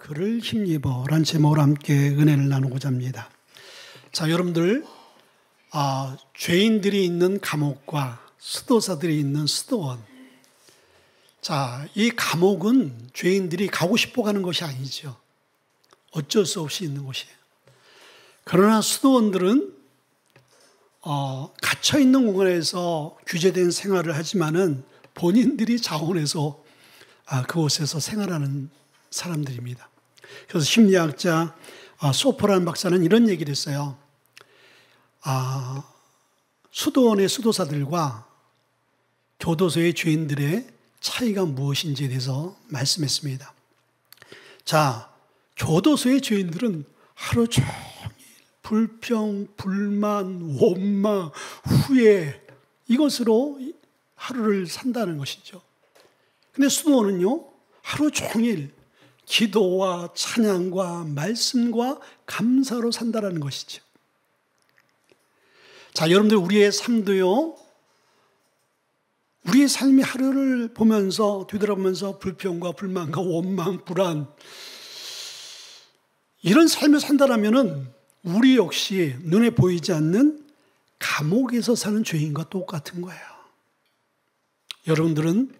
그를 힘입어라는 제목으로 함께 은혜를 나누고자 합니다. 자, 여러분들 죄인들이 있는 감옥과 수도사들이 있는 수도원. 자, 이 감옥은 죄인들이 가고 싶어 가는 것이 아니죠. 어쩔 수 없이 있는 곳이에요. 그러나 수도원들은 갇혀 있는 공간에서 규제된 생활을 하지만은 본인들이 자원해서 그곳에서 생활하는 사람들입니다. 그래서 심리학자 소퍼라는 박사는 이런 얘기를 했어요. 수도원의 수도사들과 교도소의 죄인들의 차이가 무엇인지에 대해서 말씀했습니다. 자, 교도소의 죄인들은 하루 종일 불평, 불만, 원망, 후회 이것으로 하루를 산다는 것이죠. 근데 수도원은요, 하루 종일 기도와 찬양과 말씀과 감사로 산다는 것이죠. 자, 여러분들 우리의 삶도요, 우리의 삶이 하루를 보면서 뒤돌아보면서 불평과 불만과 원망, 불안 이런 삶을 산다라면은 우리 역시 눈에 보이지 않는 감옥에서 사는 죄인과 똑같은 거예요. 여러분들은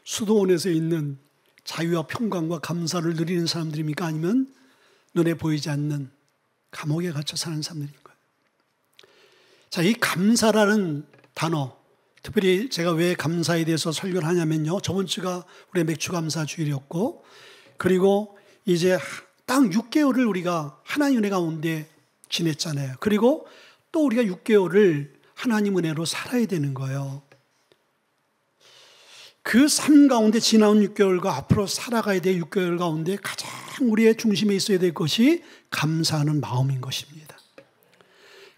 수도원에서 있는 자유와 평강과 감사를 누리는 사람들입니까? 아니면 눈에 보이지 않는 감옥에 갇혀 사는 사람들입니까? 자, 이 감사라는 단어, 특별히 제가 왜 감사에 대해서 설교를 하냐면요. 저번 주가 우리의 맥주감사 주일이었고, 그리고 이제 딱 6개월을 우리가 하나님 은혜 가운데 지냈잖아요. 그리고 또 우리가 6개월을 하나님 은혜로 살아야 되는 거예요. 그 삶 가운데 지나온 6개월과 앞으로 살아가야 될 6개월 가운데 가장 우리의 중심에 있어야 될 것이 감사하는 마음인 것입니다.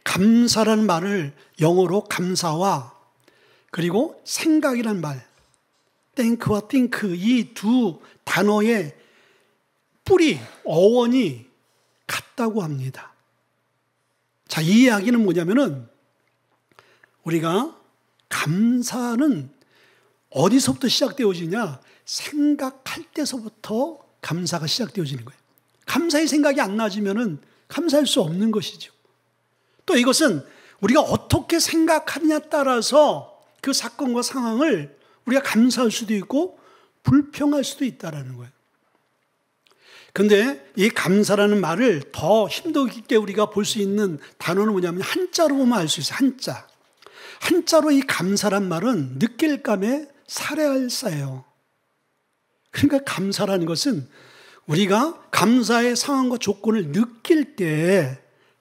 감사라는 말을 영어로 감사와 그리고 생각이라는 말, think와 think 이 두 단어의 뿌리, 어원이 같다고 합니다. 자, 이 이야기는 뭐냐면은 우리가 감사는 어디서부터 시작되어지냐? 생각할 때서부터 감사가 시작되어지는 거예요. 감사의 생각이 안 나지면은 감사할 수 없는 것이죠. 또 이것은 우리가 어떻게 생각하느냐에 따라서 그 사건과 상황을 우리가 감사할 수도 있고 불평할 수도 있다라는 거예요. 근데 이 감사라는 말을 더 힘도 있게 우리가 볼 수 있는 단어는 뭐냐면 한자로 보면 알 수 있어요. 한자. 한자로 이 감사란 말은 느낄감에 살해할사예요. 그러니까 감사라는 것은 우리가 감사의 상황과 조건을 느낄 때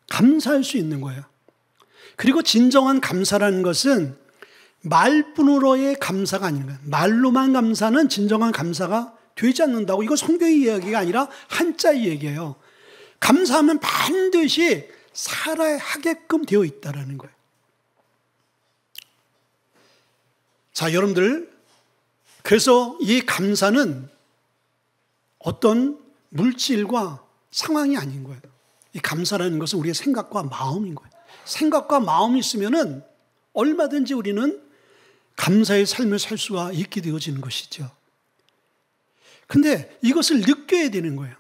감사할 수 있는 거예요. 그리고 진정한 감사라는 것은 말뿐으로의 감사가 아닌 거예요. 말로만 감사는 진정한 감사가 되지 않는다고. 이거 성경의 이야기가 아니라 한자의 얘기예요. 감사하면 반드시 살아야 하게끔 되어 있다는 거예요. 자, 여러분들, 그래서 이 감사는 어떤 물질과 상황이 아닌 거예요. 이 감사라는 것은 우리의 생각과 마음인 거예요. 생각과 마음이 있으면은 얼마든지 우리는 감사의 삶을 살 수가 있게 되어지는 것이죠. 근데 이것을 느껴야 되는 거예요.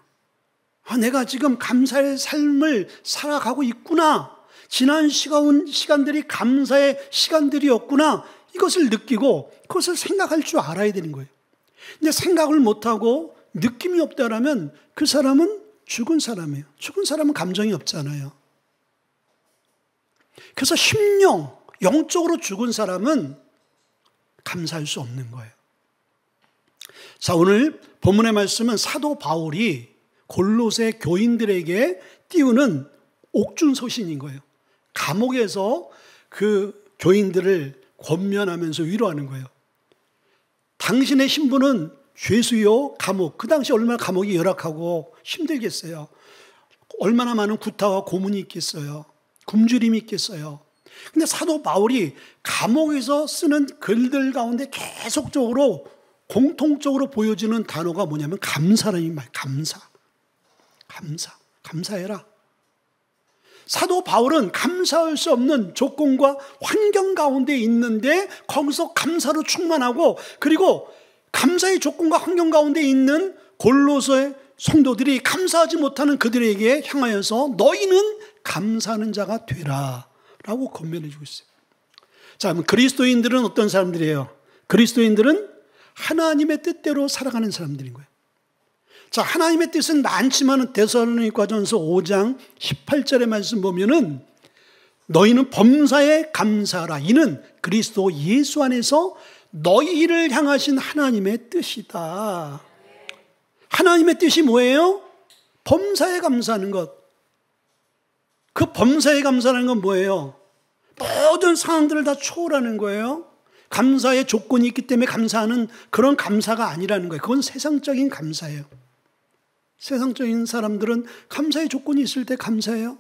내가 지금 감사의 삶을 살아가고 있구나. 지난 시간들이 감사의 시간들이었구나. 이것을 느끼고 그것을 생각할 줄 알아야 되는 거예요. 근데 생각을 못하고 느낌이 없다라면 그 사람은 죽은 사람이에요. 죽은 사람은 감정이 없잖아요. 그래서 영적으로 죽은 사람은 감사할 수 없는 거예요. 자, 오늘 본문의 말씀은 사도 바울이 골로새 교인들에게 띄우는 옥중서신인 거예요. 감옥에서 그 교인들을 권면하면서 위로하는 거예요. 당신의 신분은 죄수요, 감옥. 그 당시 얼마나 감옥이 열악하고 힘들겠어요. 얼마나 많은 구타와 고문이 있겠어요. 굶주림이 있겠어요. 근데 사도 바울이 감옥에서 쓰는 글들 가운데 계속적으로 공통적으로 보여지는 단어가 뭐냐면 감사라는 말. 감사해라. 사도 바울은 감사할 수 없는 조건과 환경 가운데 있는데 거기서 감사로 충만하고, 그리고 감사의 조건과 환경 가운데 있는 골로새 성도들이 감사하지 못하는 그들에게 향하여서 너희는 감사하는 자가 되라 라고 권면해 주고 있어요. 자, 그럼 그리스도인들은 어떤 사람들이에요? 그리스도인들은 하나님의 뜻대로 살아가는 사람들인 거예요. 자, 하나님의 뜻은 많지만 데살로니가전서 5장 18절의 말씀 보면은 너희는 범사에 감사하라. 이는 그리스도 예수 안에서 너희를 향하신 하나님의 뜻이다. 하나님의 뜻이 뭐예요? 범사에 감사하는 것. 그 범사에 감사하는 건 뭐예요? 모든 상황들을 다 초월하는 거예요. 감사의 조건이 있기 때문에 감사하는 그런 감사가 아니라는 거예요. 그건 세상적인 감사예요. 세상적인 사람들은 감사의 조건이 있을 때 감사해요.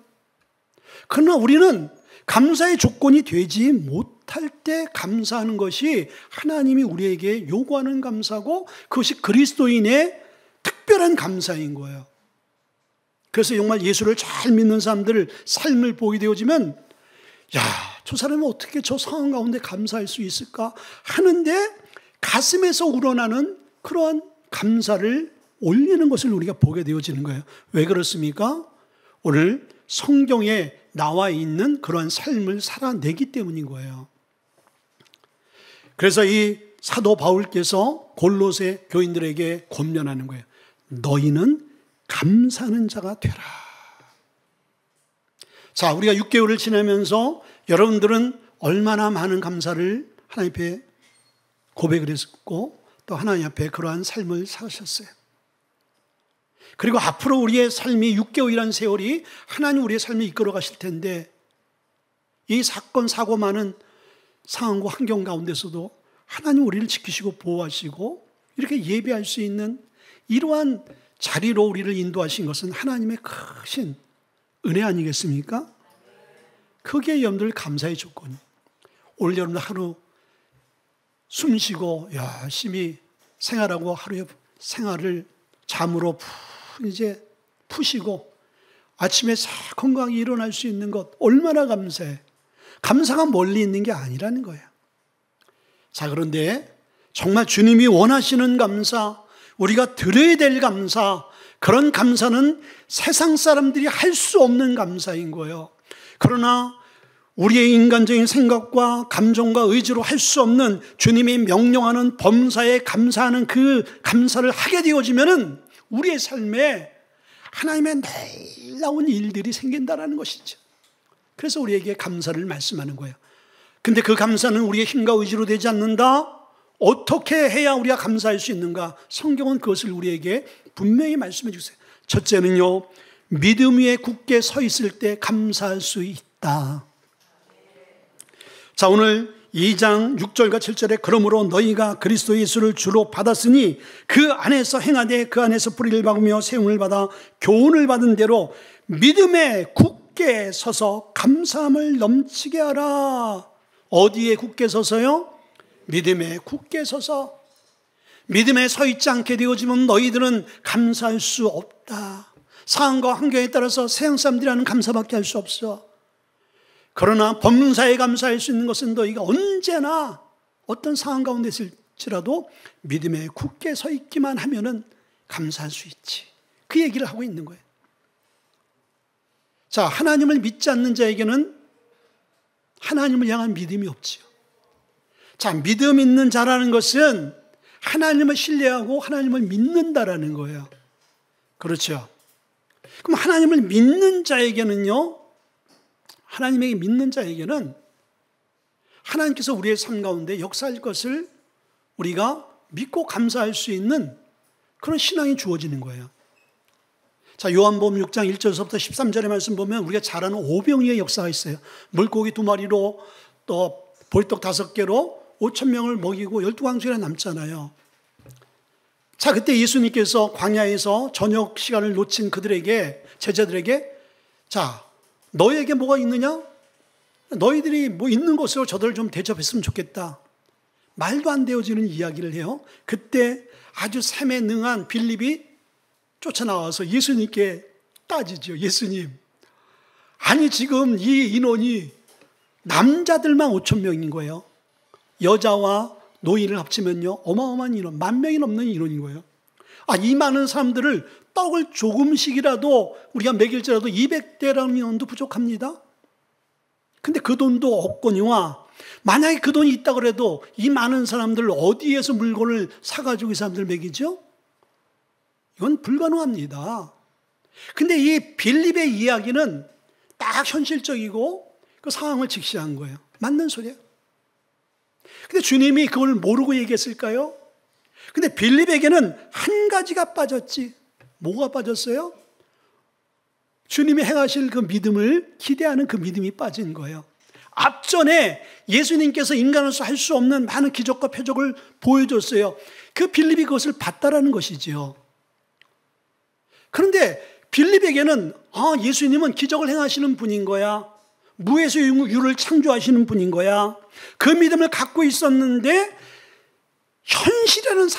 그러나 우리는 감사의 조건이 되지 못할 때 감사하는 것이 하나님이 우리에게 요구하는 감사고 그것이 그리스도인의 특별한 감사인 거예요. 그래서 정말 예수를 잘 믿는 사람들 삶을 보게 되어지면 야, 저 사람은 어떻게 저 상황 가운데 감사할 수 있을까 하는데 가슴에서 우러나는 그러한 감사를 올리는 것을 우리가 보게 되어지는 거예요. 왜 그렇습니까? 오늘 성경에 나와 있는 그러한 삶을 살아내기 때문인 거예요. 그래서 이 사도 바울께서 골로새 교인들에게 권면하는 거예요. 너희는 감사하는 자가 되라. 자, 우리가 6개월을 지나면서 여러분들은 얼마나 많은 감사를 하나님 앞에 고백을 했고 또 하나님 앞에 그러한 삶을 사셨어요. 그리고 앞으로 우리의 삶이 6개월이라는 세월이 하나님 우리의 삶을 이끌어 가실 텐데 이 사건 사고 많은 상황과 환경 가운데서도 하나님 우리를 지키시고 보호하시고 이렇게 예배할 수 있는 이러한 자리로 우리를 인도하신 것은 하나님의 크신 은혜 아니겠습니까? 크게 여러분들 감사의 조건이 오늘 여러분들 하루 숨 쉬고 열심히 생활하고 하루의 생활을 잠으로 이제 푸시고 아침에 싹 건강히 일어날 수 있는 것 얼마나 감사해. 감사가 멀리 있는 게 아니라는 거예요. 자, 그런데 정말 주님이 원하시는 감사, 우리가 드려야 될 감사, 그런 감사는 세상 사람들이 할 수 없는 감사인 거예요. 그러나 우리의 인간적인 생각과 감정과 의지로 할 수 없는 주님이 명령하는 범사에 감사하는 그 감사를 하게 되어지면은 우리의 삶에 하나님의 놀라운 일들이 생긴다는 것이죠. 그래서 우리에게 감사를 말씀하는 거예요. 근데 그 감사는 우리의 힘과 의지로 되지 않는다? 어떻게 해야 우리가 감사할 수 있는가? 성경은 그것을 우리에게 분명히 말씀해 주세요. 첫째는요, 믿음 위에 굳게 서 있을 때 감사할 수 있다. 자, 오늘 2장 6절과 7절에 그러므로 너희가 그리스도 예수를 주로 받았으니 그 안에서 행하되 그 안에서 뿌리를 박으며 세움을 받아 교훈을 받은 대로 믿음에 굳게 서서 감사함을 넘치게 하라. 어디에 굳게 서서요? 믿음에 굳게 서서. 믿음에 서 있지 않게 되어지면 너희들은 감사할 수 없다. 상황과 환경에 따라서 세상 사람들이 하는 감사밖에 할 수 없어. 그러나 범사에 감사할 수 있는 것은 너희가 언제나 어떤 상황 가운데 있을지라도 믿음에 굳게 서 있기만 하면은 감사할 수 있지. 그 얘기를 하고 있는 거예요. 자, 하나님을 믿지 않는 자에게는 하나님을 향한 믿음이 없지요. 자, 믿음 있는 자라는 것은 하나님을 신뢰하고 하나님을 믿는다라는 거예요. 그렇죠. 그럼 하나님을 믿는 자에게는요, 하나님에게 믿는 자에게는 하나님께서 우리의 삶 가운데 역사할 것을 우리가 믿고 감사할 수 있는 그런 신앙이 주어지는 거예요. 자, 요한복음 6장 1절부터 13절의 말씀 보면 우리가 잘 아는 오병이의 역사가 있어요. 물고기 2마리로 또 볼떡 5개로 5,000명을 먹이고 12광주가 남잖아요. 자, 그때 예수님께서 광야에서 저녁 시간을 놓친 그들에게, 제자들에게, 자, 너희에게 뭐가 있느냐? 너희들이 뭐 있는 것으로 저들을 좀 대접했으면 좋겠다. 말도 안 되어지는 이야기를 해요. 그때 아주 셈에 능한 빌립이 쫓아나와서 예수님께 따지죠. 예수님, 아니 지금 이 인원이 남자들만 5,000명인 거예요. 여자와 노인을 합치면요 어마어마한 인원, 10,000명이 넘는 인원인 거예요. 이 많은 사람들을 떡을 조금씩이라도 우리가 먹일지라도 200데나리온도 부족합니다. 근데 그 돈도 없거니와 만약에 그 돈이 있다 그래도 이 많은 사람들 어디에서 물건을 사가지고 이 사람들 먹이죠? 이건 불가능합니다. 근데 이 빌립의 이야기는 딱 현실적이고 그 상황을 직시한 거예요. 맞는 소리예요. 근데 주님이 그걸 모르고 얘기했을까요? 근데 빌립에게는 한 가지가 빠졌지. 뭐가 빠졌어요? 주님이 행하실 그 믿음을 기대하는 그 믿음이 빠진 거예요. 앞전에 예수님께서 인간으로서 할 수 없는 많은 기적과 표적을 보여줬어요. 그 빌립이 그것을 봤다라는 것이지요. 그런데 빌립에게는 예수님은 기적을 행하시는 분인 거야. 무에서 유를 창조하시는 분인 거야. 그 믿음을 갖고 있었는데 현실이라는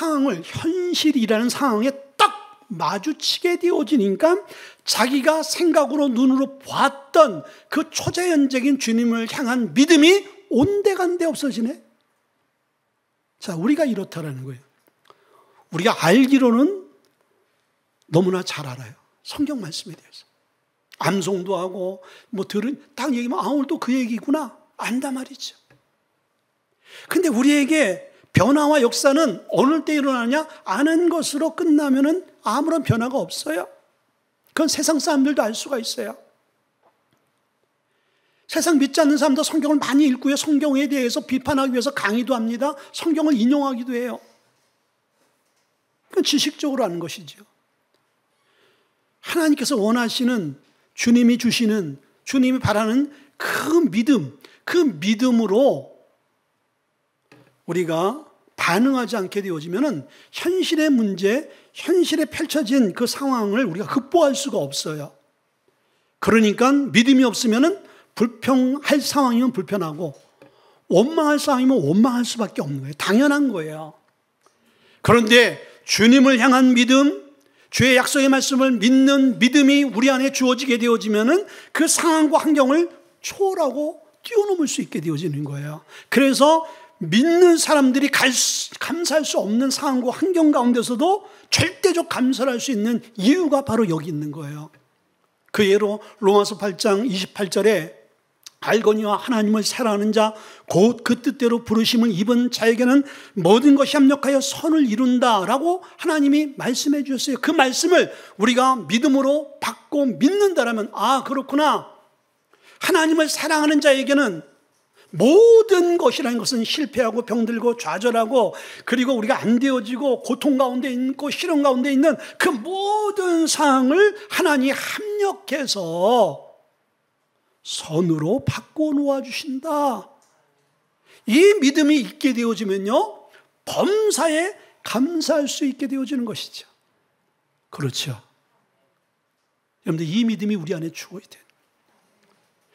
상황에 딱 마주치게 되어지니까 자기가 생각으로 눈으로 봤던 그 초자연적인 주님을 향한 믿음이 온데간데 없어지네. 자, 우리가 이렇다라는 거예요. 우리가 알기로는 너무나 잘 알아요. 성경 말씀에 대해서. 암송도 하고 딱 얘기하면 오늘 또 그 얘기구나 안다 말이죠. 근데 우리에게 변화와 역사는 어느 때 일어나냐? 아는 것으로 끝나면은 아무런 변화가 없어요. 그건 세상 사람들도 알 수가 있어요. 세상 믿지 않는 사람도 성경을 많이 읽고요. 성경에 대해서 비판하기 위해서 강의도 합니다. 성경을 인용하기도 해요. 그건 지식적으로 하는 것이죠. 하나님께서 원하시는 주님이 주시는 주님이 바라는 그 믿음으로 우리가 반응하지 않게 되어지면은 현실의 문제, 현실에 펼쳐진 그 상황을 우리가 극복할 수가 없어요. 그러니까 믿음이 없으면은 불평할 상황이면 불편하고 원망할 상황이면 원망할 수밖에 없는 거예요. 당연한 거예요. 그런데 주님을 향한 믿음, 주의 약속의 말씀을 믿는 믿음이 우리 안에 주어지게 되어지면은 그 상황과 환경을 초월하고 뛰어넘을 수 있게 되어지는 거예요. 그래서 믿는 사람들이 감사할 수 없는 상황과 환경 가운데서도 절대적 감사를 할 수 있는 이유가 바로 여기 있는 거예요. 그 예로 로마서 8장 28절에 알거니와 하나님을 사랑하는 자 곧 그 뜻대로 부르심을 입은 자에게는 모든 것이 합력하여 선을 이룬다라고 하나님이 말씀해 주셨어요. 그 말씀을 우리가 믿음으로 받고 믿는다라면 그렇구나. 하나님을 사랑하는 자에게는 모든 것이라는 것은 실패하고 병들고 좌절하고 그리고 우리가 안 되어지고 고통 가운데 있고 시련 가운데 있는 그 모든 상황을 하나님이 합력해서 선으로 바꿔 놓아 주신다. 이 믿음이 있게 되어지면요, 범사에 감사할 수 있게 되어지는 것이죠. 그렇죠. 여러분들, 이 믿음이 우리 안에 죽어야 돼요.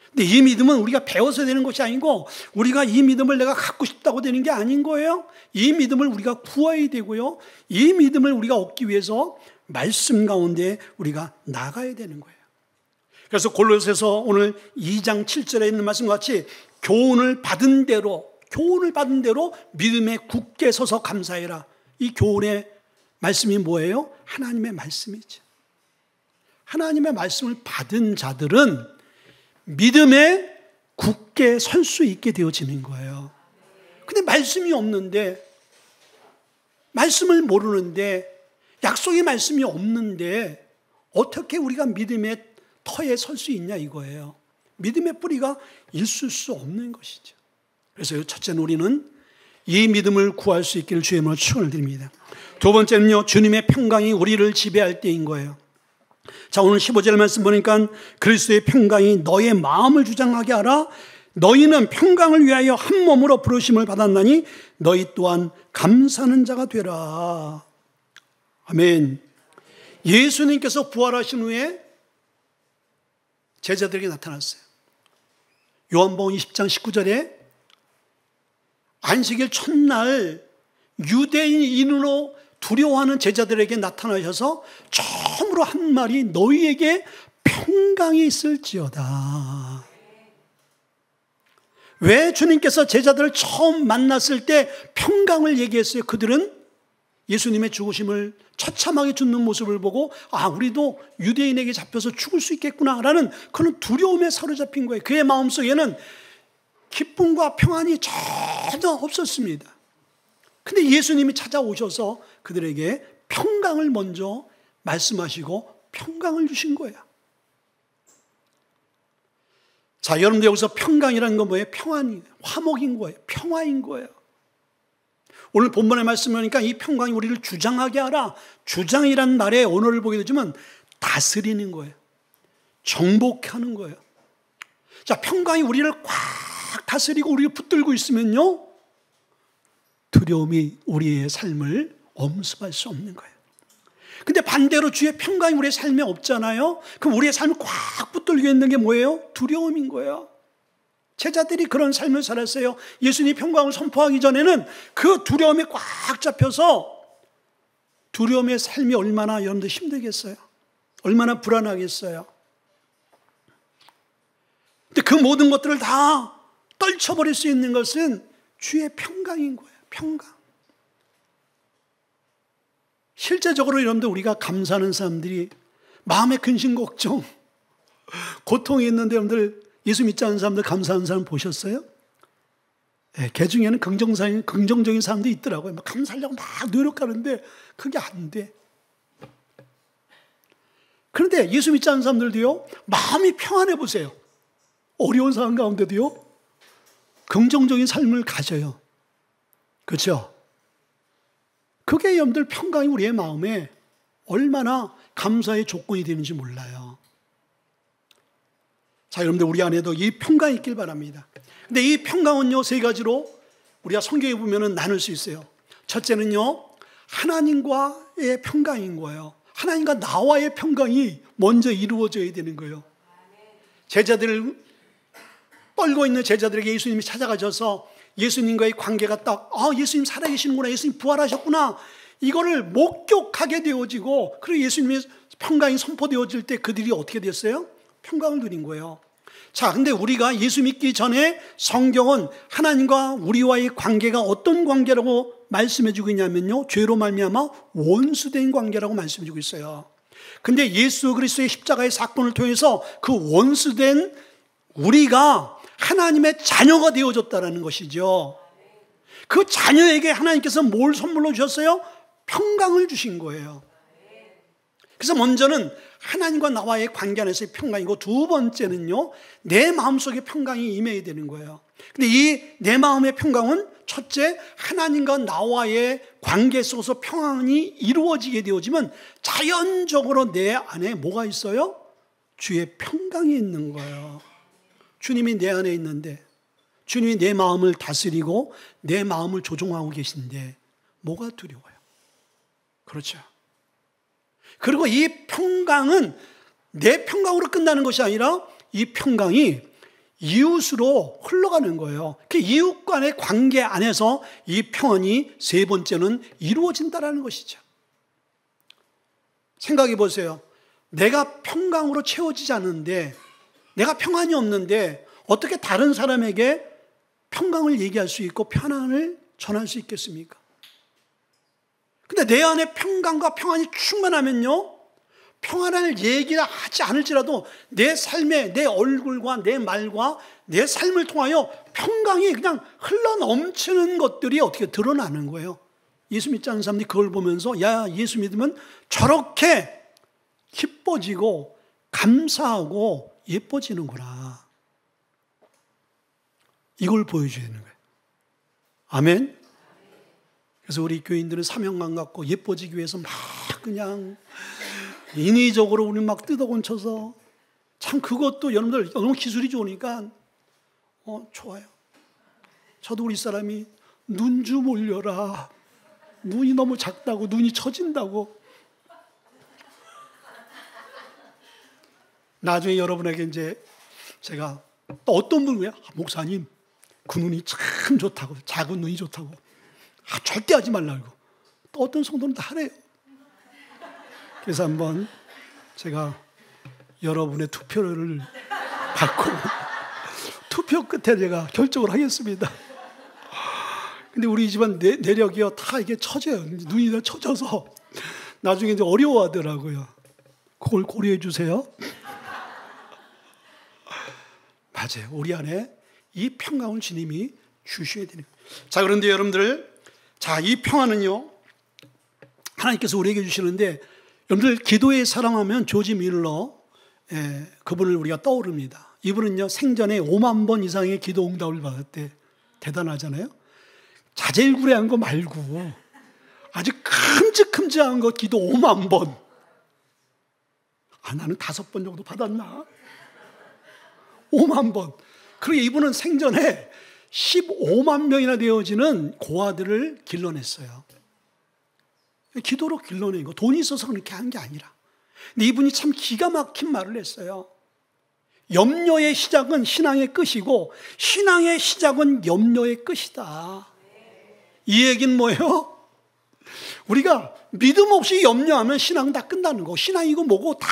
근데 이 믿음은 우리가 배워서 되는 것이 아니고 우리가 이 믿음을 내가 갖고 싶다고 되는 게 아닌 거예요. 이 믿음을 우리가 구해야 되고요. 이 믿음을 우리가 얻기 위해서 말씀 가운데 우리가 나가야 되는 거예요. 그래서 골로새서 오늘 2장 7절에 있는 말씀과 같이 교훈을 받은 대로 믿음에 굳게 서서 감사해라. 이 교훈의 말씀이 뭐예요? 하나님의 말씀이죠. 하나님의 말씀을 받은 자들은 믿음에 굳게 설 수 있게 되어지는 거예요. 근데 말씀이 없는데, 말씀을 모르는데, 약속의 말씀이 없는데 어떻게 우리가 믿음의 터에 설 수 있냐 이거예요. 믿음의 뿌리가 있을 수 없는 것이죠. 그래서 첫째는 우리는 이 믿음을 구할 수 있기를 주의 이름으로 축원을 드립니다. 두 번째는요, 주님의 평강이 우리를 지배할 때인 거예요. 자, 오늘 15절 말씀 보니까 그리스도의 평강이 너의 마음을 주장하게 하라. 너희는 평강을 위하여 한 몸으로 부르심을 받았나니 너희 또한 감사하는 자가 되라. 아멘. 예수님께서 부활하신 후에 제자들에게 나타났어요. 요한복음 20장 19절에 안식일 첫날 유대인으로 두려워하는 제자들에게 나타나셔서 처음으로 한 말이 너희에게 평강이 있을지어다. 왜 주님께서 제자들을 처음 만났을 때 평강을 얘기했어요? 그들은 예수님의 죽으심을 처참하게 죽는 모습을 보고 우리도 유대인에게 잡혀서 죽을 수 있겠구나라는 그런 두려움에 사로잡힌 거예요. 그의 마음속에는 기쁨과 평안이 전혀 없었습니다. 근데 예수님이 찾아오셔서 그들에게 평강을 먼저 말씀하시고 평강을 주신 거예요. 자, 여러분들 여기서 평강이라는 건 뭐예요? 평안이, 화목인 거예요. 평화인 거예요. 오늘 본문의 말씀을 하니까 이 평강이 우리를 주장하게 하라. 주장이라는 말의 언어를 보게 되지만 다스리는 거예요. 정복하는 거예요. 자, 평강이 우리를 꽉 다스리고 우리를 붙들고 있으면요, 두려움이 우리의 삶을 엄습할 수 없는 거예요. 근데 반대로 주의 평강이 우리의 삶에 없잖아요. 그럼 우리의 삶을 꽉 붙들고 있는 게 뭐예요? 두려움인 거예요. 제자들이 그런 삶을 살았어요. 예수님이 평강을 선포하기 전에는 그 두려움에 꽉 잡혀서 두려움의 삶이 얼마나 여러분들 힘들겠어요? 얼마나 불안하겠어요? 근데 그 모든 것들을 다 떨쳐버릴 수 있는 것은 주의 평강인 거예요. 평강. 실제적으로 여러분들 우리가 감사하는 사람들이 마음의 근심 걱정, 고통이 있는데 여러분들 예수 믿지 않는 사람들 감사하는 사람 보셨어요? 네, 걔 중에는 긍정적인 사람도 있더라고요. 막 감사하려고 막 노력하는데 그게 안 돼. 그런데 예수 믿지 않는 사람들도요, 마음이 평안해 보세요. 어려운 상황 가운데도요, 긍정적인 삶을 가져요. 그렇죠? 그게 여러분들 평강이 우리의 마음에 얼마나 감사의 조건이 되는지 몰라요. 자, 여러분들 우리 안에도 이 평강이 있길 바랍니다. 근데 이 평강은요, 세 가지로 우리가 성경에 보면은 나눌 수 있어요. 첫째는요, 하나님과의 평강인 거예요. 하나님과 나와의 평강이 먼저 이루어져야 되는 거예요. 제자들을 떨고 있는 제자들에게 예수님이 찾아가셔서 예수님과의 관계가 딱, 예수님 살아계시는구나, 예수님 부활하셨구나, 이거를 목격하게 되어지고, 그리고 예수님의 평강이 선포되어질 때 그들이 어떻게 됐어요? 평강을 누린 거예요. 자, 근데 우리가 예수 믿기 전에 성경은 하나님과 우리와의 관계가 어떤 관계라고 말씀해주고 있냐면요, 죄로 말미암아 원수된 관계라고 말씀해주고 있어요. 근데 예수 그리스도의 십자가의 사건을 통해서 그 원수된 우리가 하나님의 자녀가 되어졌다는 것이죠. 그 자녀에게 하나님께서 뭘 선물로 주셨어요? 평강을 주신 거예요. 그래서 먼저는 하나님과 나와의 관계 안에서의 평강이고, 두 번째는요, 내 마음속에 평강이 임해야 되는 거예요. 근데 이 내 마음의 평강은 첫째, 하나님과 나와의 관계 속에서 평안이 이루어지게 되어지면 자연적으로 내 안에 뭐가 있어요? 주의 평강이 있는 거예요. 주님이 내 안에 있는데, 주님이 내 마음을 다스리고 내 마음을 조종하고 계신데 뭐가 두려워요? 그렇죠. 그리고 이 평강은 내 평강으로 끝나는 것이 아니라 이 평강이 이웃으로 흘러가는 거예요. 그 이웃 간의 관계 안에서 이 평안이 세 번째는 이루어진다는 것이죠. 생각해 보세요. 내가 평강으로 채워지지 않는데, 내가 평안이 없는데 어떻게 다른 사람에게 평강을 얘기할 수 있고 편안을 전할 수 있겠습니까? 근데 내 안에 평강과 평안이 충만하면요, 평안을 얘기를 하지 않을지라도 내 삶에, 내 얼굴과 내 말과 내 삶을 통하여 평강이 그냥 흘러 넘치는 것들이 어떻게 드러나는 거예요. 예수 믿지 않는 사람들이 그걸 보면서, 야, 예수 믿으면 저렇게 기뻐지고 감사하고 예뻐지는구나, 이걸 보여줘야 되는 거예요. 아멘. 그래서 우리 교인들은 사명감 갖고 예뻐지기 위해서 막 그냥 인위적으로 우리 막 뜯어곤쳐서, 참 그것도 여러분들 너무 기술이 좋으니까 좋아요. 저도 우리 사람이 눈 좀 올려라, 눈이 너무 작다고, 눈이 처진다고. 나중에 여러분에게 이제 제가 또 어떤 분이야, 목사님 그 눈이 참 좋다고, 작은 눈이 좋다고, 절대 하지 말라고. 또 어떤 성도는 다 하래요. 그래서 한번 제가 여러분의 투표를 받고 투표 끝에 제가 결정을 하겠습니다. 근데 우리 집안 내력이요 다 이게 처져요. 눈이 다 처져서 나중에 이제 어려워하더라고요. 그걸 고려해 주세요. 맞아요. 우리 안에 이 평강을 주님이 주셔야 되는 거예요. 자, 그런데 여러분들, 자, 이 평화는요 하나님께서 우리에게 주시는데, 여러분들 기도의 사랑하면 조지 밀러, 그분을 우리가 떠오릅니다. 이분은요 생전에 5만 번 이상의 기도 응답을 받았대. 대단하잖아요. 자질구레한 거 말고 아주 큼직큼직한 거 기도 5만 번. 나는 5번 정도 받았나? 5만 번. 그리고 이분은 생전에 15만 명이나 되어지는 고아들을 길러냈어요. 기도로 길러낸 거. 돈이 있어서 그렇게 한 게 아니라. 근데 이분이 참 기가 막힌 말을 했어요. 염려의 시작은 신앙의 끝이고 신앙의 시작은 염려의 끝이다. 이 얘기는 뭐예요? 우리가 믿음 없이 염려하면 신앙은 다 끝나는 거고, 신앙이고 뭐고 다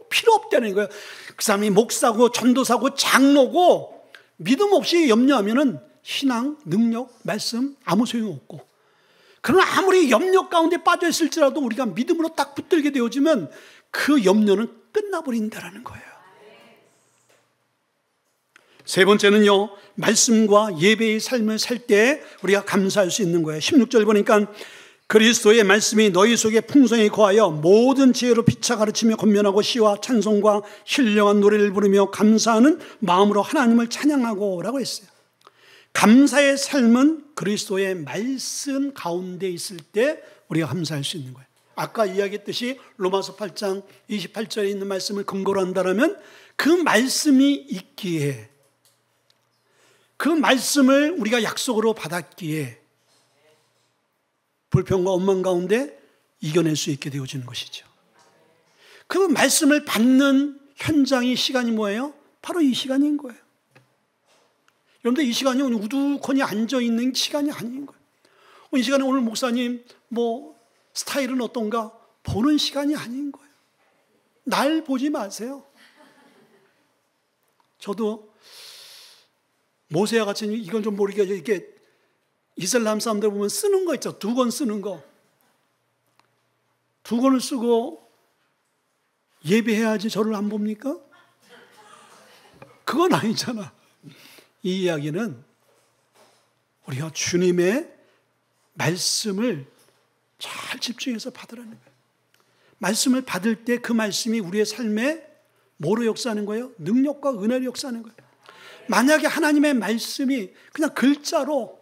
필요 없다는 거예요. 그 사람이 목사고 전도사고 장로고 믿음 없이 염려하면은 신앙, 능력, 말씀 아무 소용없고, 그러나 아무리 염려 가운데 빠져 있을지라도 우리가 믿음으로 딱 붙들게 되어지면 그 염려는 끝나버린다라는 거예요. 세 번째는요, 말씀과 예배의 삶을 살 때 우리가 감사할 수 있는 거예요. 16절 보니까 그리스도의 말씀이 너희 속에 풍성히 거하여 모든 지혜로 피차 가르치며 권면하고 시와 찬송과 신령한 노래를 부르며 감사하는 마음으로 하나님을 찬양하고 라고 했어요. 감사의 삶은 그리스도의 말씀 가운데 있을 때 우리가 감사할 수 있는 거예요. 아까 이야기했듯이 로마서 8장 28절에 있는 말씀을 근거로 한다면 그 말씀이 있기에, 그 말씀을 우리가 약속으로 받았기에 불평과 원망 가운데 이겨낼 수 있게 되어지는 것이죠. 그 말씀을 받는 현장의 시간이 뭐예요? 바로 이 시간인 거예요. 여러분들, 이 시간이 오늘 우두커니 앉아있는 시간이 아닌 거예요. 이 시간에 오늘 목사님 스타일은 어떤가 보는 시간이 아닌 거예요. 날 보지 마세요. 저도 모세와 같이, 이건 좀 모르겠어요. 이렇게 이슬람 사람들 보면 쓰는 거 있죠. 2권 쓰는 거. 2권을 쓰고 예배해야지 저를 안 봅니까? 그건 아니잖아. 이 이야기는 우리가 주님의 말씀을 잘 집중해서 받으라는 거예요. 말씀을 받을 때 그 말씀이 우리의 삶에 뭐로 역사하는 거예요? 능력과 은혜로 역사하는 거예요. 만약에 하나님의 말씀이 그냥 글자로,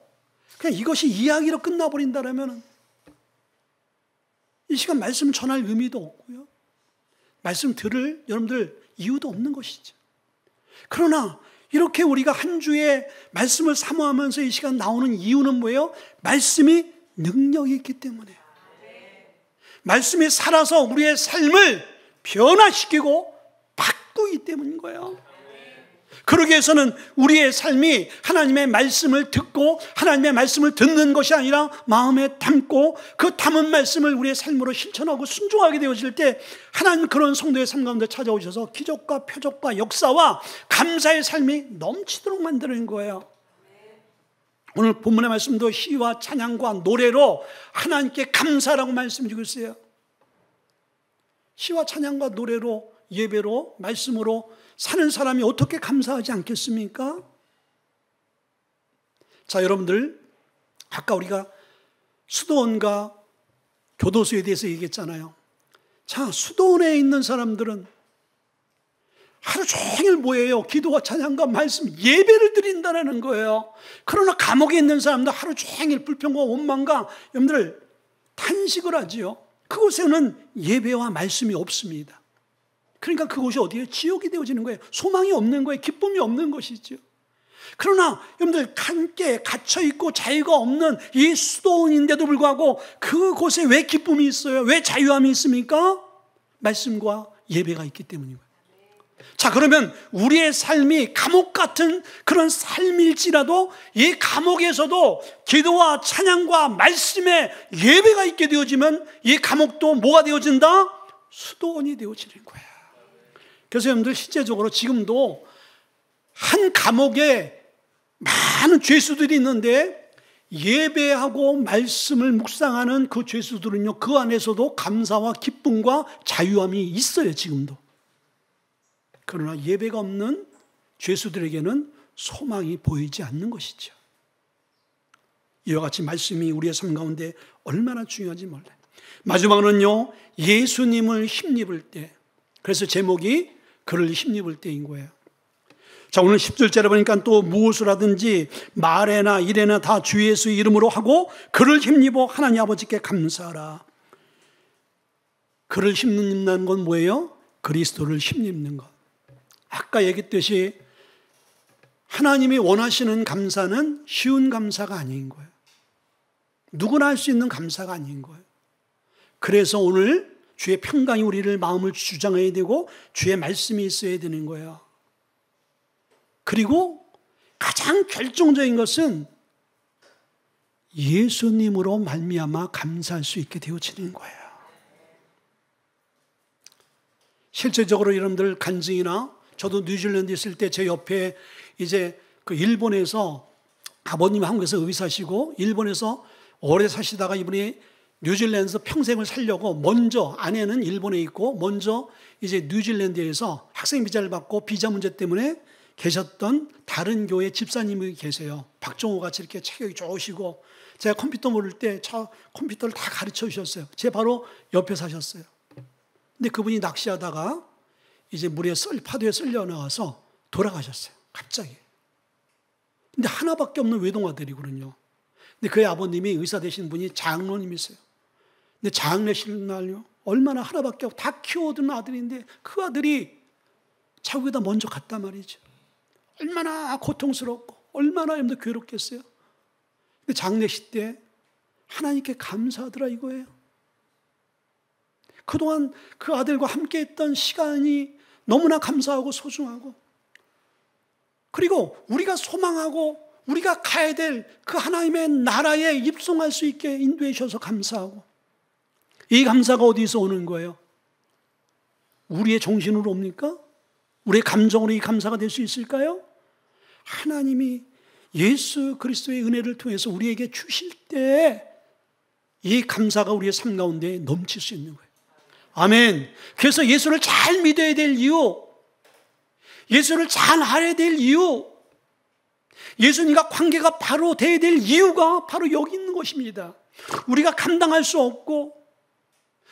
그냥 이것이 이야기로 끝나버린다면 이 시간 말씀 전할 의미도 없고요, 말씀 들을 여러분들 이유도 없는 것이죠. 그러나 이렇게 우리가 한 주에 말씀을 사모하면서 이 시간 나오는 이유는 뭐예요? 말씀이 능력이 있기 때문에, 말씀이 살아서 우리의 삶을 변화시키고 바꾸기 때문인 거예요. 그러기 위해서는 우리의 삶이 하나님의 말씀을 듣고 하나님의 말씀을 듣는 것이 아니라 마음에 담고 그 담은 말씀을 우리의 삶으로 실천하고 순종하게 되어질 때 하나님 그런 성도의 삶 가운데 찾아오셔서 기적과 표적과 역사와 감사의 삶이 넘치도록 만드는 거예요. 오늘 본문의 말씀도 시와 찬양과 노래로 하나님께 감사라고 말씀 주고 있어요. 시와 찬양과 노래로, 예배로, 말씀으로 사는 사람이 어떻게 감사하지 않겠습니까? 자, 여러분들, 아까 우리가 수도원과 교도소에 대해서 얘기했잖아요. 자, 수도원에 있는 사람들은 하루 종일 뭐예요? 기도와 찬양과 말씀, 예배를 드린다는 거예요. 그러나 감옥에 있는 사람도 하루 종일 불평과 원망과 여러분들 탄식을 하지요. 그곳에는 예배와 말씀이 없습니다. 그러니까 그곳이 어디에? 지옥이 되어지는 거예요. 소망이 없는 거예요. 기쁨이 없는 것이죠. 그러나 여러분들, 함께 갇혀있고 자유가 없는 이 수도원인데도 불구하고 그곳에 왜 기쁨이 있어요? 왜 자유함이 있습니까? 말씀과 예배가 있기 때문인 거예요. 자, 그러면 우리의 삶이 감옥 같은 그런 삶일지라도 이 감옥에서도 기도와 찬양과 말씀의 예배가 있게 되어지면 이 감옥도 뭐가 되어진다? 수도원이 되어지는 거예요. 그래서 여러분들, 실제적으로 지금도 한 감옥에 많은 죄수들이 있는데 예배하고 말씀을 묵상하는 그 죄수들은요, 그 안에서도 감사와 기쁨과 자유함이 있어요, 지금도. 그러나 예배가 없는 죄수들에게는 소망이 보이지 않는 것이죠. 이와 같이 말씀이 우리의 삶 가운데 얼마나 중요한지 몰라요. 마지막으로는요, 예수님을 힘입을 때. 그래서 제목이 그를 힘입을 때인 거예요. 자, 오늘 10절째를 보니까 또 무엇을 하든지 말에나 일에나 다 주 예수의 이름으로 하고 그를 힘입어 하나님 아버지께 감사하라. 그를 힘입는 건 뭐예요? 그리스도를 힘입는 것. 아까 얘기했듯이 하나님이 원하시는 감사는 쉬운 감사가 아닌 거예요. 누구나 할 수 있는 감사가 아닌 거예요. 그래서 오늘 주의 평강이 우리를 마음을 주장해야 되고 주의 말씀이 있어야 되는 거예요. 그리고 가장 결정적인 것은 예수님으로 말미암아 감사할 수 있게 되어지는 거예요. 실제적으로 여러분들 간증이나 저도 뉴질랜드 있을 때 제 옆에 이제 그 일본에서 아버님 한국에서 의사시고 일본에서 오래 사시다가 이분이 뉴질랜드에서 평생을 살려고 먼저 아내는 일본에 있고 먼저 이제 뉴질랜드에서 학생 비자를 받고 비자 문제 때문에 계셨던 다른 교회 집사님이 계세요. 박종호 같이 이렇게 체격이 좋으시고 제가 컴퓨터 모를 때 컴퓨터를 다 가르쳐 주셨어요. 제 바로 옆에 사셨어요. 근데 그분이 낚시하다가 이제 파도에 쓸려 나와서 돌아가셨어요. 갑자기. 근데 하나밖에 없는 외동아들이거든요. 근데 그의 아버님이 의사 되신 분이 장로님이세요. 근데 장례식 날요. 얼마나 하나밖에 없고 다 키워둔 아들인데 그 아들이 자국에다 먼저 갔단 말이죠. 얼마나 고통스럽고 얼마나 여러분들 괴롭겠어요. 근데 장례식 때 하나님께 감사하더라 이거예요. 그동안 그 아들과 함께 했던 시간이 너무나 감사하고 소중하고 그리고 우리가 소망하고 우리가 가야 될 그 하나님의 나라에 입성할 수 있게 인도해 주셔서 감사하고 이 감사가 어디서 오는 거예요? 우리의 정신으로 옵니까? 우리의 감정으로 이 감사가 될 수 있을까요? 하나님이 예수 그리스도의 은혜를 통해서 우리에게 주실 때 이 감사가 우리의 삶 가운데 넘칠 수 있는 거예요. 아멘. 그래서 예수를 잘 믿어야 될 이유, 예수를 잘 알아야 될 이유, 예수님과 관계가 바로 돼야 될 이유가 바로 여기 있는 것입니다. 우리가 감당할 수 없고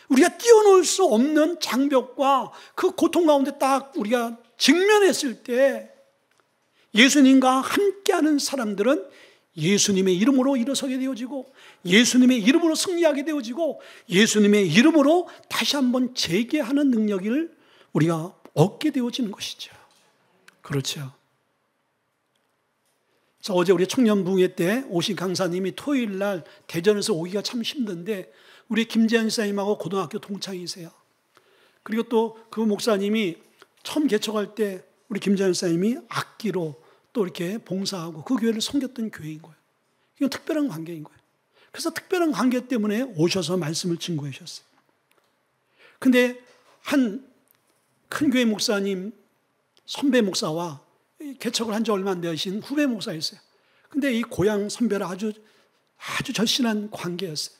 우리가 뛰어놀 수 없는 장벽과 그 고통 가운데 딱 우리가 직면했을 때 예수님과 함께하는 사람들은 예수님의 이름으로 일어서게 되어지고 예수님의 이름으로 승리하게 되어지고 예수님의 이름으로 다시 한번 재개하는 능력을 우리가 얻게 되어지는 것이죠. 그렇죠. 자, 어제 우리 청년부흥회 때 오신 강사님이 토요일 날 대전에서 오기가 참 힘든데 우리 김재현 사님하고 고등학교 동창이세요. 그리고 또 그 목사님이 처음 개척할 때 우리 김재현 사님이 악기로 또 이렇게 봉사하고 그 교회를 섬겼던 교회인 거예요. 이건 특별한 관계인 거예요. 그래서 특별한 관계 때문에 오셔서 말씀을 증거해 주셨어요. 근데 한 큰 교회 목사님 선배 목사와 개척을 한 지 얼마 안 되신 후배 목사였어요. 근데 이 고향 선배라 아주 절실한 관계였어요.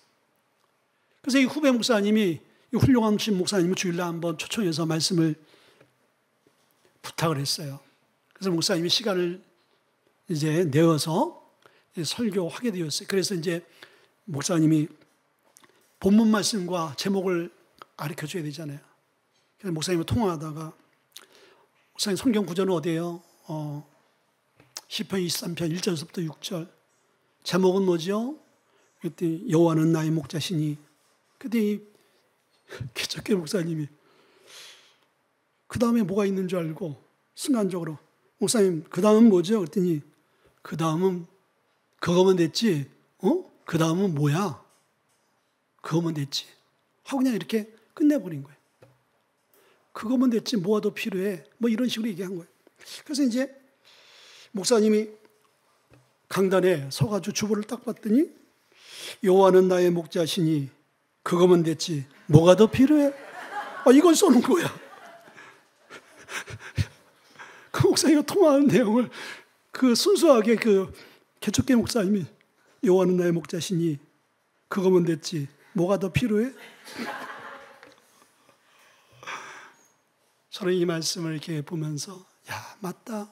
그래서 이 후배 목사님이 이 훌륭한 목사님을 주일날 한번 초청해서 말씀을 부탁을 했어요. 그래서 목사님이 시간을 이제 내어서 설교하게 되었어요. 그래서 이제 목사님이 본문 말씀과 제목을 가르쳐 줘야 되잖아요. 그래서 목사님과 통화하다가 목사님 성경 구절은 어디예요? 시편 23편 1절부터 6절. 제목은 뭐죠? 그랬더니 여호와는 나의 목자시니. 그때 이 개척교회 목사님이 그 다음에 뭐가 있는 줄 알고 순간적으로 목사님 그 다음은 뭐죠? 그랬더니 그 다음은 그거면 됐지. 그 다음은 뭐야? 그거면 됐지. 하고 그냥 이렇게 끝내버린 거예요. 그거면 됐지. 뭐가 더 필요해? 뭐 이런 식으로 얘기한 거예요. 그래서 이제 목사님이 강단에 서가지고 주보를 딱 봤더니 여호와는 나의 목자시니 그거면 됐지. 뭐가 더 필요해? 이걸 써놓은 거야. 그 목사님과 통화하는 내용을 그 순수하게 그 개척교회 목사님이 여호와는 나의 목자시니 그거면 됐지. 뭐가 더 필요해? 저는 이 말씀을 이렇게 보면서 야, 맞다.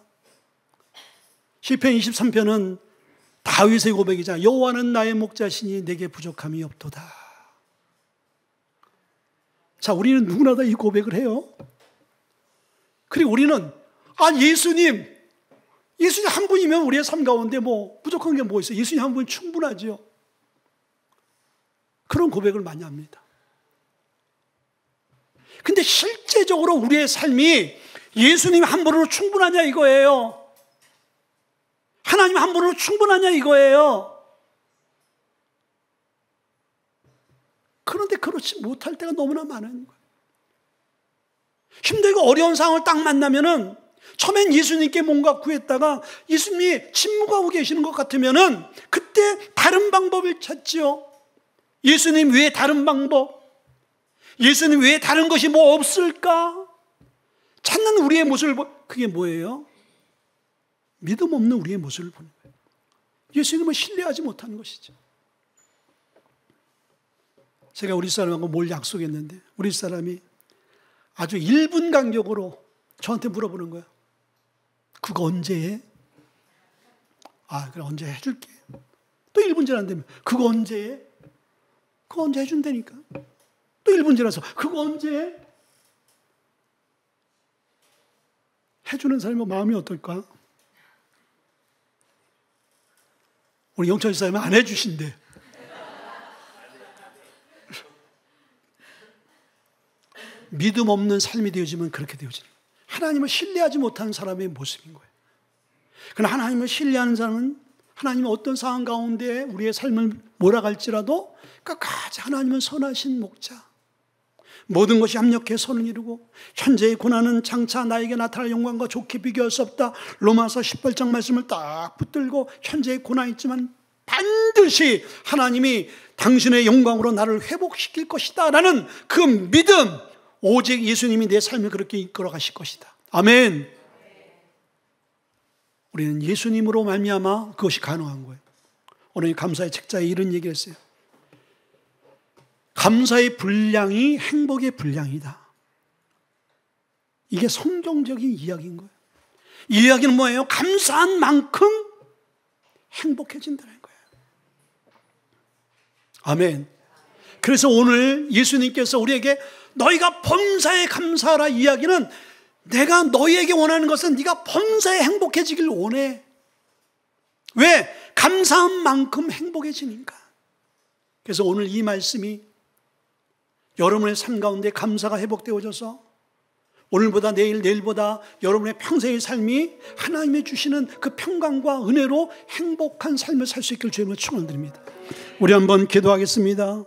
시편 23편은 다윗의 고백이자 여호와는 나의 목자시니 내게 부족함이 없도다. 자, 우리는 누구나 다 이 고백을 해요. 그리고 우리는 예수님 한 분이면 우리의 삶 가운데 뭐 부족한 게 뭐 있어요? 예수님 한 분 충분하죠. 그런 고백을 많이 합니다. 근데 실제적으로 우리의 삶이 예수님 한 분으로 충분하냐 이거예요. 하나님 한 분으로 충분하냐 이거예요. 그런데 그렇지 못할 때가 너무나 많은 거예요. 힘들고 어려운 상황을 딱 만나면은 처음엔 예수님께 뭔가 구했다가 예수님이 침묵하고 계시는 것 같으면은 그때 다른 방법을 찾지요. 예수님 외에 다른 방법, 예수님 외에 다른 것이 뭐 없을까? 찾는 우리의 모습을 그게 뭐예요? 믿음 없는 우리의 모습을 보는 거예요. 예수님을 신뢰하지 못하는 것이죠. 제가 우리 사람하고 뭘 약속했는데 우리 사람이 아주 1분 간격으로 저한테 물어보는 거예요. 그거 언제 해? 그래 언제 해줄게. 또 1분 지났는데 그거 언제 해? 그거 언제 해준다니까. 또 1분 지나서 그거 언제 해? 해주는 사람의 마음이 어떨까? 우리 영철 사람은 안 해주신대. 믿음 없는 삶이 되어지면 그렇게 되어지는 거예요. 하나님을 신뢰하지 못하는 사람의 모습인 거예요. 그러나 하나님을 신뢰하는 사람은 하나님의 어떤 상황 가운데 우리의 삶을 몰아갈지라도 끝까지 하나님은 선하신 목자. 모든 것이 합력해 선을 이루고 현재의 고난은 장차 나에게 나타날 영광과 좋게 비교할 수 없다. 로마서 18장 말씀을 딱 붙들고 현재의 고난이 있지만 반드시 하나님이 당신의 영광으로 나를 회복시킬 것이다 라는 그 믿음, 오직 예수님이 내 삶을 그렇게 이끌어 가실 것이다. 아멘. 우리는 예수님으로 말미암아 그것이 가능한 거예요. 오늘 감사의 책자에 이런 얘기를 했어요. 감사의 분량이 행복의 분량이다. 이게 성경적인 이야기인 거예요. 이 이야기는 뭐예요? 감사한 만큼 행복해진다는 거예요. 아멘. 그래서 오늘 예수님께서 우리에게 너희가 범사에 감사하라 이야기는 내가 너희에게 원하는 것은 네가 범사에 행복해지길 원해. 왜? 감사한 만큼 행복해지니까. 그래서 오늘 이 말씀이 여러분의 삶 가운데 감사가 회복되어져서 오늘보다 내일보다 여러분의 평생의 삶이 하나님이 주시는 그 평강과 은혜로 행복한 삶을 살 수 있기를 주님을 축원드립니다. 우리 한번 기도하겠습니다.